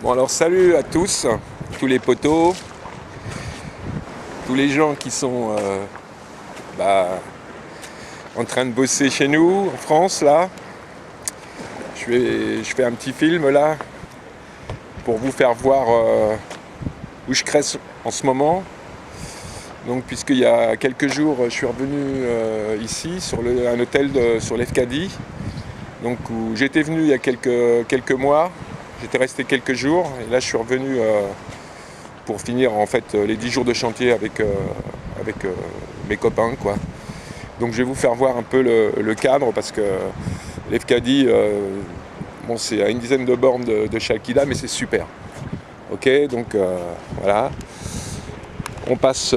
Bon alors salut à tous les potos, tous les gens qui sont en train de bosser chez nous en France là. Je fais un petit film là pour vous faire voir où je crée en ce moment. Donc puisqu'il y a quelques jours je suis revenu ici sur un hôtel sur l'Efcadie, donc où j'étais venu il y a quelques mois. J'étais resté quelques jours et là je suis revenu pour finir en fait les 10 jours de chantier avec mes copains quoi. Donc je vais vous faire voir un peu le cadre parce que l'Efcadie, bon, c'est à une dizaine de bornes de Chalkida, mais c'est super. Ok, donc voilà. On passe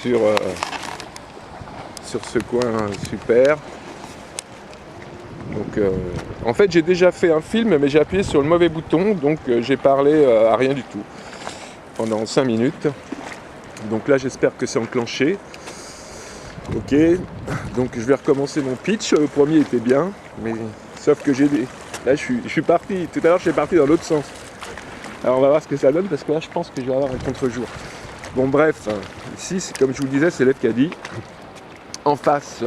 sur ce coin super. Donc, en fait, j'ai déjà fait un film, mais j'ai appuyé sur le mauvais bouton, donc j'ai parlé à rien du tout pendant 5 minutes. Donc là, j'espère que c'est enclenché. Ok, donc je vais recommencer mon pitch. Le premier était bien, mais sauf que là, je suis parti. Tout à l'heure, je suis parti dans l'autre sens. Alors, on va voir ce que ça donne, parce que là, je pense que je vais avoir un contre-jour. Bon, bref, ici, comme je vous le disais, c'est l'Efcadie. En face,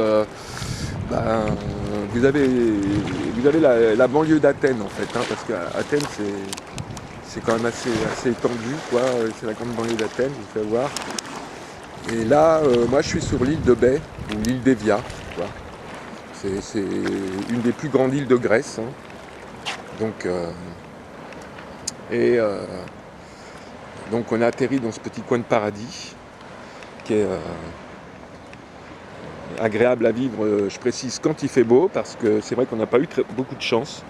vous avez la banlieue d'Athènes en fait, parce qu'Athènes c'est quand même assez étendu, quoi. C'est la grande banlieue d'Athènes, je vous fais voir. Et là, moi je suis sur l'île de Bai, ou l'île d'Evia, quoi. C'est une des plus grandes îles de Grèce, hein. Donc, donc on a atterri dans ce petit coin de paradis qui est agréable à vivre, je précise, quand il fait beau, parce que c'est vrai qu'on n'a pas eu beaucoup de chance.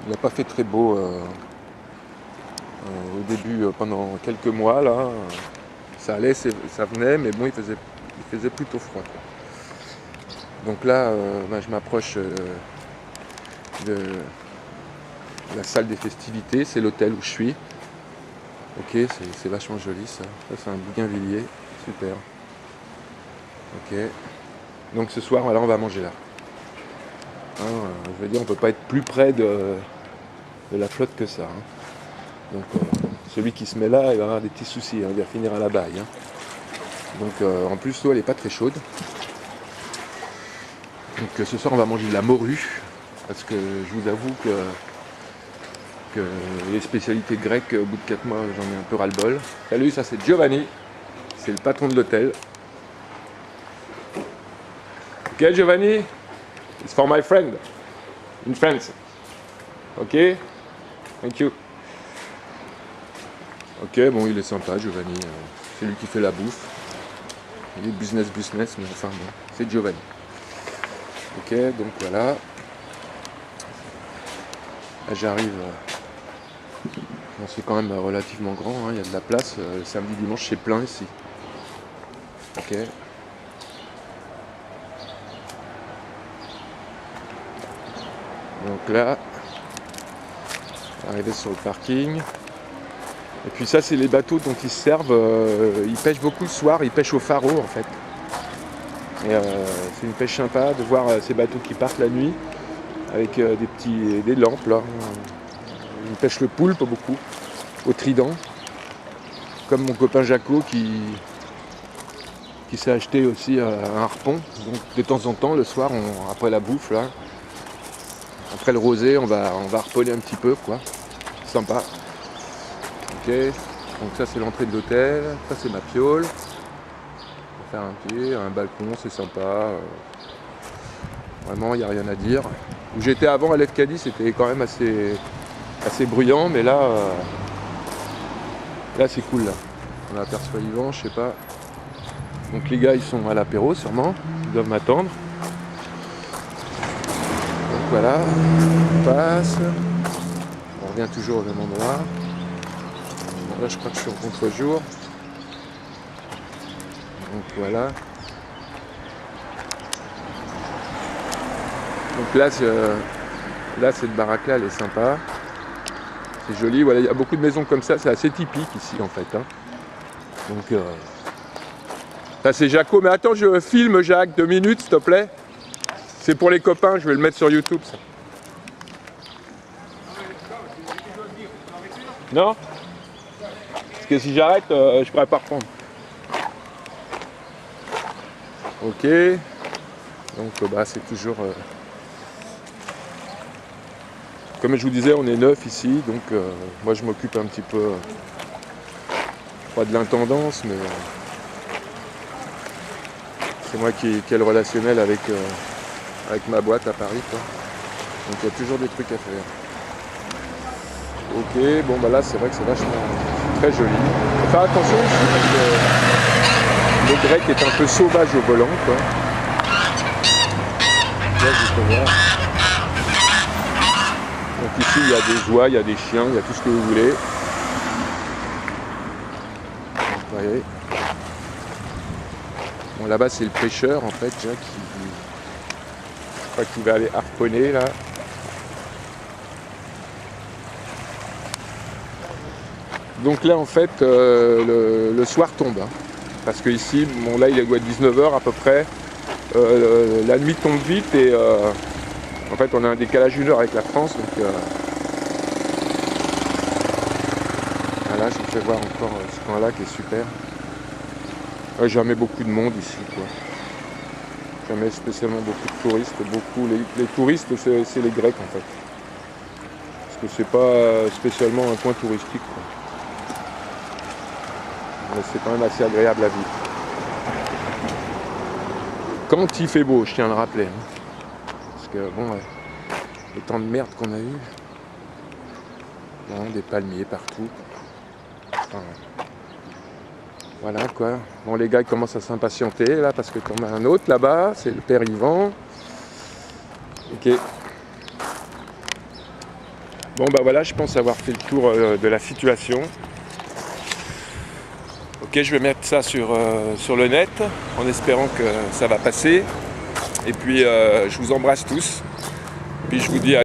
Il n'a pas fait très beau au début, pendant quelques mois là. Ça allait, ça venait, mais bon, il faisait plutôt froid, quoi. Donc là, je m'approche de la salle des festivités, c'est l'hôtel où je suis. Ok, c'est vachement joli ça. Ça c'est un bougainvillier, super. Ok. Donc ce soir, voilà, on va manger là. Hein, je veux dire, on peut pas être plus près de la flotte que ça, hein. Donc celui qui se met là, il va avoir des petits soucis, hein, il va finir à la baille, hein. Donc en plus, l'eau elle est pas très chaude. Donc ce soir, on va manger de la morue, parce que je vous avoue que les spécialités grecques, au bout de 4 mois, j'en ai un peu ras-le-bol. Salut, ça c'est Giovanni, c'est le patron de l'hôtel. Ok, Giovanni, it's for my friend in France. Ok, thank you. Ok, bon, il est sympa, Giovanni. C'est lui qui fait la bouffe. Il est business, mais enfin bon, c'est Giovanni. Ok, donc voilà. Là, j'arrive. Bon, c'est quand même relativement grand, hein, il y a de la place. Le samedi, dimanche, c'est plein ici. Ok. Donc là, arrivé sur le parking. Et puis ça, c'est les bateaux dont ils se servent. Ils pêchent beaucoup le soir, ils pêchent au pharo en fait. Et c'est une pêche sympa de voir ces bateaux qui partent la nuit avec des lampes là. Ils pêchent le poulpe beaucoup, au trident. Comme mon copain Jaco qui s'est acheté aussi un harpon. Donc de temps en temps, le soir, après la bouffe là, après le rosé, on va harponner un petit peu, quoi. Sympa. Ok, donc ça c'est l'entrée de l'hôtel, ça c'est ma piole. On va faire un balcon, c'est sympa. Vraiment, il n'y a rien à dire. Où j'étais avant à l'Efcadie, c'était quand même assez bruyant, mais là, là c'est cool là. On aperçoit Yvan, je sais pas. Donc les gars ils sont à l'apéro sûrement, ils doivent m'attendre. Donc voilà, on passe. On revient toujours au même endroit. Bon, là je crois que je suis en contre-jour. Donc voilà. Donc là cette baraque là elle est sympa. C'est joli, voilà, il y a beaucoup de maisons comme ça, c'est assez typique ici en fait, hein. Donc ça c'est Jaco, mais attends, je filme Jacques, 2 minutes s'il te plaît. C'est pour les copains, je vais le mettre sur YouTube ça. Non? Parce que si j'arrête, je pourrais pas reprendre. Ok. Donc bah, c'est toujours... Comme je vous disais, on est 9 ici, donc moi je m'occupe un petit peu, pas de l'intendance, mais c'est moi qui ai le relationnel avec ma boîte à Paris, quoi. Donc il y a toujours des trucs à faire. Ok, bon bah là c'est vrai que c'est vachement très joli. Faut faire attention aussi parce que le grec est un peu sauvage au volant, quoi. Là, je peux voir. Donc ici il y a des oies, il y a des chiens, il y a tout ce que vous voulez. Vous voyez. Bon là-bas c'est le pêcheur en fait, Jack, je crois qu'il va aller harponner là. Donc là en fait le soir tombe. Hein, parce que ici, bon là il est 19h à peu près. La nuit tombe vite et en fait on a un décalage d'une heure avec la France. Donc voilà, je vous fais voir encore ce coin-là qui est super. Jamais beaucoup de monde ici, quoi. Jamais spécialement beaucoup de touristes. Les touristes, c'est les Grecs en fait. Parce que c'est pas spécialement un coin touristique, quoi. Mais c'est quand même assez agréable à vivre. Quand il fait beau, je tiens à le rappeler. Hein. Parce que bon, le temps de merde qu'on a eu. Bon, des palmiers partout. Enfin, voilà quoi. Bon, les gars ils commencent à s'impatienter là parce que t'en as un autre là-bas, c'est le père Yvan. Ok. Bon bah voilà, je pense avoir fait le tour de la situation. Ok, je vais mettre ça sur le net en espérant que ça va passer. Et puis je vous embrasse tous. Puis je vous dis à